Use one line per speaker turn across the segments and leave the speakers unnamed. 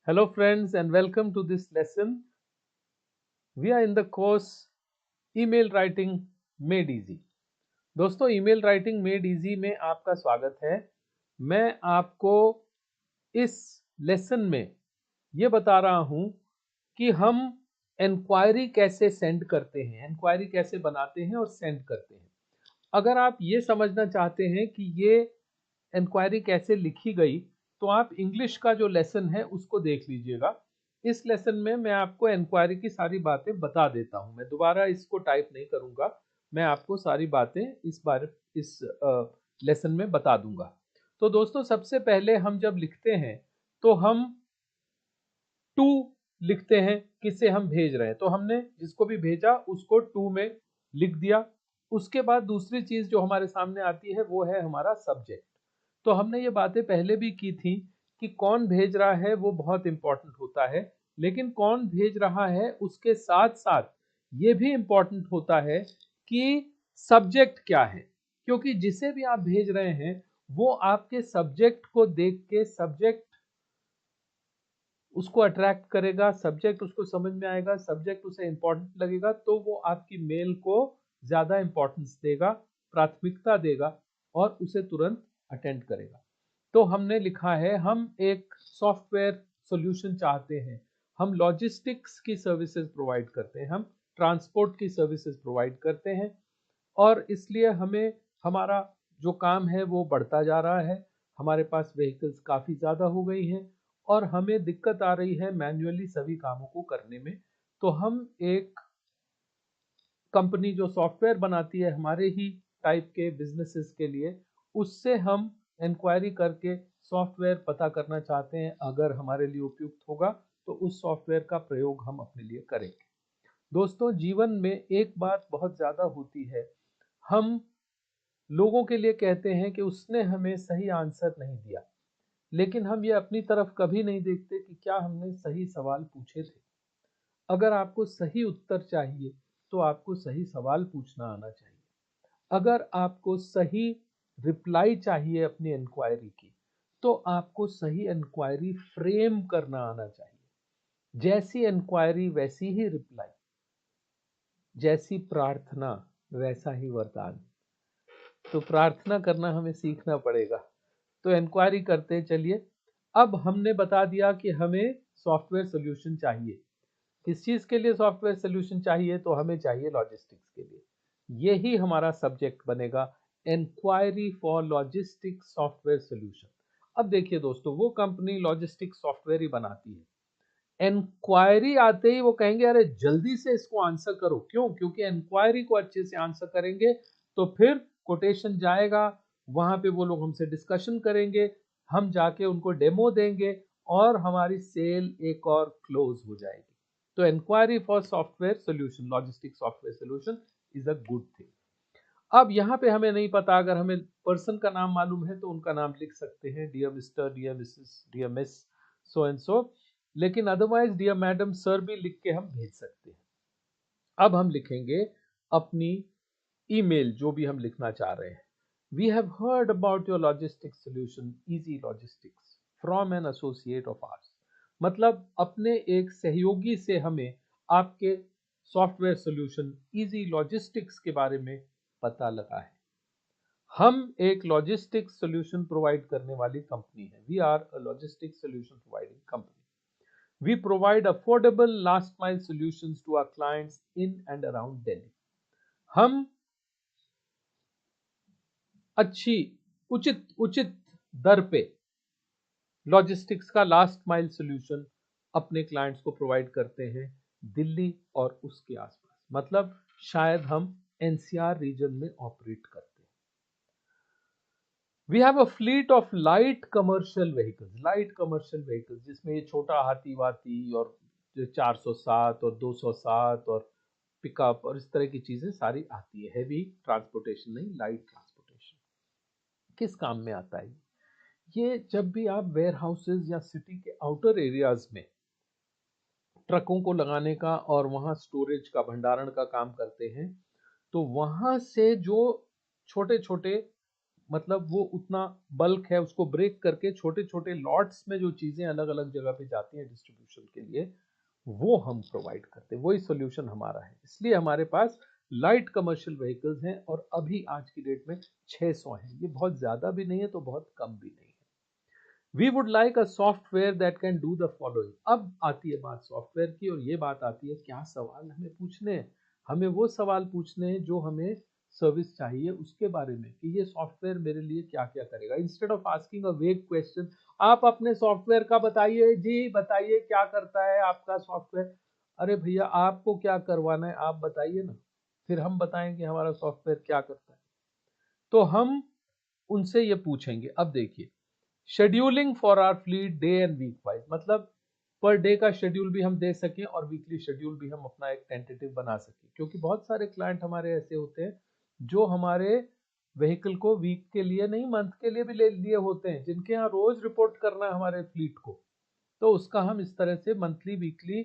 Hello friends and welcome to this lesson. We are in the course email writing made easy. दोस्तों email writing made easy में आपका स्वागत है। मैं आपको इस लेसन में ये बता रहा हूँ कि हम इंक्वायरी कैसे सेंड करते हैं, इंक्वायरी कैसे बनाते हैं और सेंड करते हैं। अगर आप ये समझना चाहते हैं कि ये इंक्वायरी कैसे लिखी गई तो आप इंग्लिश का जो लेसन है उसको देख लीजिएगा। इस लेसन में मैं आपको इंक्वायरी की सारी बातें बता देता हूं। मैं दोबारा इसको टाइप नहीं करूंगा, मैं आपको सारी बातें इस लेसन में बता दूंगा। तो दोस्तों सबसे पहले हम जब लिखते हैं तो हम टू लिखते हैं, किसे हम भेज रहे हैं। तो हमने जिसको भी भेजा उसको टू में लिख दिया। उसके बाद दूसरी चीज जो हमारे सामने आती है वो है हमारा सब्जेक्ट। तो हमने ये बातें पहले भी की थी कि कौन भेज रहा है वो बहुत इंपॉर्टेंट होता है, लेकिन कौन भेज रहा है उसके साथ साथ ये भी इंपॉर्टेंट होता है कि सब्जेक्ट क्या है, क्योंकि जिसे भी आप भेज रहे हैं वो आपके सब्जेक्ट को देख के सब्जेक्ट उसको अट्रैक्ट करेगा, सब्जेक्ट उसको समझ में आएगा, सब्जेक्ट उसे इंपॉर्टेंट लगेगा तो वो आपकी मेल को ज्यादा इंपॉर्टेंस देगा, प्राथमिकता देगा और उसे तुरंत अटेंड करेगा। तो हमने लिखा है हम एक सॉफ्टवेयर सॉल्यूशन चाहते हैं, हम लॉजिस्टिक्स की सर्विसेज प्रोवाइड करते हैं, हम ट्रांसपोर्ट की सर्विसेज प्रोवाइड करते हैं और इसलिए हमें हमारा जो काम है वो बढ़ता जा रहा है। हमारे पास व्हीकल्स काफ़ी ज़्यादा हो गई हैं और हमें दिक्कत आ रही है मैन्युअली सभी कामों को करने में। तो हम एक कंपनी जो सॉफ्टवेयर बनाती है हमारे ही टाइप के बिजनेसेस के लिए, उससे हम इंक्वायरी करके सॉफ्टवेयर पता करना चाहते हैं। अगर हमारे लिए उपयुक्त होगा तो उस सॉफ्टवेयर का प्रयोग हम अपने लिए करेंगे। दोस्तों जीवन में एक बात बहुत ज़्यादा होती है, हम लोगों के लिए कहते हैं कि उसने हमें सही आंसर नहीं दिया, लेकिन हम ये अपनी तरफ कभी नहीं देखते कि क्या हमने सही सवाल पूछे थे। अगर आपको सही उत्तर चाहिए तो आपको सही सवाल पूछना आना चाहिए। अगर आपको सही रिप्लाई चाहिए अपनी इंक्वायरी की तो आपको सही इंक्वायरी फ्रेम करना आना चाहिए। जैसी इंक्वायरी वैसी ही रिप्लाई, जैसी प्रार्थना वैसा ही वरदान। तो प्रार्थना करना हमें सीखना पड़ेगा। तो इंक्वायरी करते चलिए। अब हमने बता दिया कि हमें सॉफ्टवेयर सॉल्यूशन चाहिए। किस चीज के लिए सॉफ्टवेयर सॉल्यूशन चाहिए? तो हमें चाहिए लॉजिस्टिक्स के लिए। यही हमारा सब्जेक्ट बनेगा, inquiry for logistics software solution. अब देखिए दोस्तों, वो कंपनी लॉजिस्टिक्स सॉफ्टवेयर ही बनाती है। इंक्वायरी आते ही वो कहेंगे अरे जल्दी से इसको आंसर करो। क्यों? क्योंकि इंक्वायरी को अच्छे से आंसर करेंगे तो फिर कोटेशन जाएगा, वहां पे वो लोग हमसे डिस्कशन करेंगे, हम जाके उनको डेमो देंगे और हमारी सेल एक और क्लोज हो जाएगी। तो inquiry for software solution, logistic software solution is a good thing. अब यहाँ पे हमें नहीं पता, अगर हमें पर्सन का नाम मालूम है तो उनका नाम लिख सकते हैं, dear mister, dear Mrs, dear miss, so and so. लेकिन अदरवाइज डियर मैडम, सर भी लिख के हम भेज सकते हैं। अब हम लिखेंगे अपनी ईमेल, जो भी हम लिखना चाह रहे हैं। We have heard about your logistics solution easy logistics from an associate of ours. मतलब अपने एक सहयोगी से हमें आपके सॉफ्टवेयर सॉल्यूशन इजी लॉजिस्टिक्स के बारे में पता लगा है। हम एक लॉजिस्टिक्स सॉल्यूशन प्रोवाइड करने वाली कंपनी है। We are a logistics solution providing company. We provide affordable last mile solutions to our clients in and around Delhi. हम अच्छी उचित उचित दर पे लॉजिस्टिक्स का लास्ट माइल सॉल्यूशन अपने क्लाइंट्स को प्रोवाइड करते हैं दिल्ली और उसके आसपास। मतलब शायद हम एनसीआर रीजन में ऑपरेट करते हैं। We have a fleet of light commercial vehicles, जिसमें ये छोटा हाथी वाती और जो 407 और 207 और पिकअप और इस तरह की चीजें सारी आती है। हैवी ट्रांसपोर्टेशन नहीं, लाइट ट्रांसपोर्टेशन। किस काम में आता है ये? जब भी आप वेयर हाउसेज या सिटी के आउटर एरियाज में ट्रकों को लगाने का और वहां स्टोरेज का, भंडारण का काम करते हैं, तो वहां से जो छोटे छोटे मतलब वो उतना बल्क है, उसको ब्रेक करके छोटे छोटे लॉट्स में जो चीजें अलग अलग जगह पे जाती हैं डिस्ट्रीब्यूशन के लिए, वो हम प्रोवाइड करते हैं। वही सॉल्यूशन हमारा है। इसलिए हमारे पास लाइट कमर्शियल व्हीकल्स हैं और अभी आज की डेट में 600 हैं। ये बहुत ज्यादा भी नहीं है तो बहुत कम भी नहीं है। We would like a software that can do the following. अब आती है बात सॉफ्टवेयर की, और ये बात आती है क्या सवाल हमें पूछने हैं। हमें वो सवाल पूछने हैं जो हमें सर्विस चाहिए उसके बारे में, कि ये सॉफ्टवेयर मेरे लिए क्या क्या करेगा। इंस्टेड ऑफ आस्किंग अ वेग क्वेश्चन, आप अपने सॉफ्टवेयर का बताइए जी, बताइए क्या करता है आपका सॉफ्टवेयर। अरे भैया, आपको क्या करवाना है आप बताइए ना, फिर हम बताएंगे हमारा सॉफ्टवेयर क्या करता है। तो हम उनसे ये पूछेंगे। अब देखिए, scheduling for our fleet day and week wise, मतलब पर डे का शेड्यूल भी हम दे सकें और वीकली शेड्यूल भी हम अपना एक टेंटेटिव बना सकें, क्योंकि बहुत सारे क्लाइंट हमारे ऐसे होते हैं जो हमारे व्हीकल को वीक के लिए नहीं, मंथ के लिए भी ले लिए होते हैं, जिनके यहाँ रोज रिपोर्ट करना है हमारे फ्लीट को। तो उसका हम इस तरह से मंथली वीकली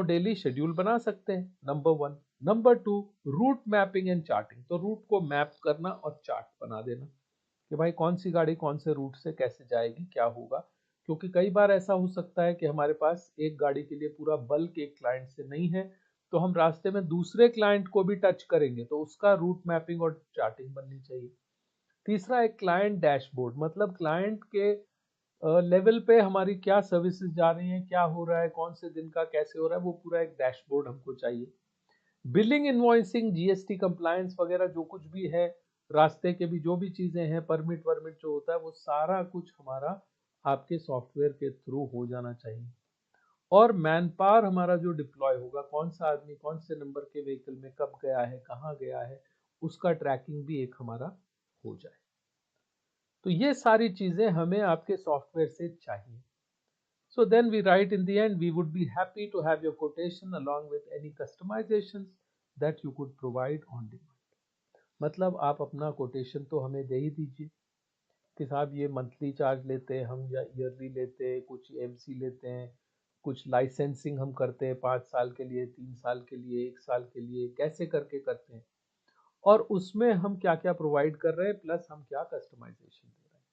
डेली शेड्यूल बना सकते हैं, number one. Number two, route mapping and charting. तो रूट को मैप करना और चार्ट बना देना कि भाई कौन सी गाड़ी कौन से रूट से कैसे जाएगी, क्या होगा। क्योंकि कई बार ऐसा हो सकता है कि हमारे पास एक गाड़ी के लिए पूरा बल्क एक क्लाइंट से नहीं है, तो हम रास्ते में दूसरे क्लाइंट को भी टच करेंगे, तो उसका रूट मैपिंग और चार्टिंग बननी चाहिए। तीसरा एक क्लाइंट डैशबोर्ड, मतलब क्लाइंट के लेवल पे हमारी क्या सर्विसेज जा रही हैं, क्या हो रहा है, कौन से दिन का कैसे हो रहा है, वो पूरा एक डैशबोर्ड हमको चाहिए। बिलिंग, इनवॉइसिंग, जीएसटी कंप्लायंस वगैरह जो कुछ भी है, रास्ते के भी जो भी चीजें हैं, परमिट वर्मिट जो होता है, वो सारा कुछ हमारा आपके सॉफ्टवेयर के थ्रू हो जाना चाहिए। और मैन पावर हमारा जो डिप्लॉय होगा, कौन सा आदमी कौन से नंबर के व्हीकल में कब गया है, कहाँ गया है, उसका ट्रैकिंग भी एक हमारा हो जाए। तो ये सारी चीजें हमें आपके सॉफ्टवेयर से चाहिए। So then we write in the end, we would be happy to have your quotation along with any customizations that you could provide on demand. मतलब आप अपना कोटेशन तो हमें दे ही दीजिए कि साहब ये मंथली चार्ज लेते हैं हम या ईयरली लेते हैं, कुछ एमसी लेते हैं, कुछ लाइसेंसिंग हम करते हैं 5 साल के लिए, 3 साल के लिए, 1 साल के लिए, कैसे करके करते हैं, और उसमें हम क्या क्या प्रोवाइड कर रहे हैं, प्लस हम क्या कस्टमाइजेशन दे रहे हैं।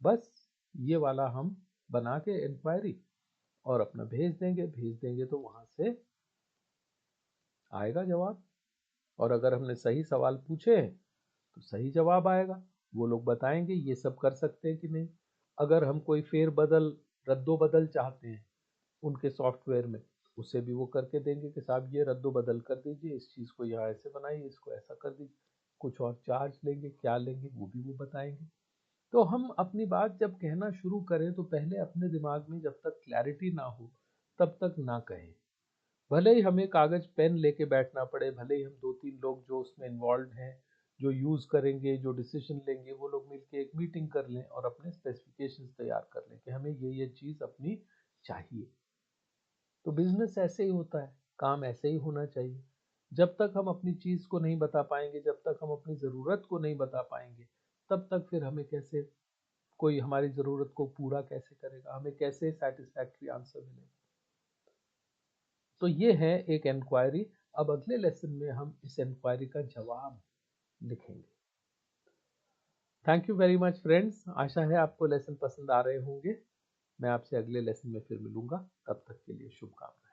बस ये वाला हम बना के इंक्वायरी और अपना भेज देंगे तो वहां से आएगा जवाब। और अगर हमने सही सवाल पूछे हैं तो सही जवाब आएगा। वो लोग बताएंगे ये सब कर सकते हैं कि नहीं। अगर हम कोई फेर बदल, रद्दो बदल चाहते हैं उनके सॉफ्टवेयर में, उसे भी वो करके देंगे कि साहब ये रद्दो बदल कर दीजिए, इस चीज़ को यहाँ ऐसे बनाइए, इसको ऐसा कर दीजिए। कुछ और चार्ज लेंगे, क्या लेंगे वो भी वो बताएंगे। तो हम अपनी बात जब कहना शुरू करें तो पहले अपने दिमाग में जब तक क्लैरिटी ना हो तब तक ना कहें। भले ही हमें कागज पेन लेके बैठना पड़े, भले ही हम 2-3 लोग जो उसमें इन्वॉल्व हैं, जो यूज करेंगे, जो डिसीजन लेंगे, वो लोग मिलके एक मीटिंग कर लें और अपने स्पेसिफिकेशंस तैयार कर लें कि हमें ये चीज अपनी चाहिए। तो बिजनेस ऐसे ही होता है, काम ऐसे ही होना चाहिए। जब तक हम अपनी चीज को नहीं बता पाएंगे, जब तक हम अपनी जरूरत को नहीं बता पाएंगे, तब तक फिर हमें कैसे कोई हमारी जरूरत को पूरा कैसे करेगा, हमें कैसे सेटिस्फैक्ट्री आंसर मिलेगा। तो ये है एक इंक्वायरी। अब अगले लेसन में हम इस इंक्वायरी का जवाब लिखेंगे। Thank you very much friends, आशा है आपको लेसन पसंद आ रहे होंगे। मैं आपसे अगले लेसन में फिर मिलूंगा, तब तक के लिए शुभकामनाएं।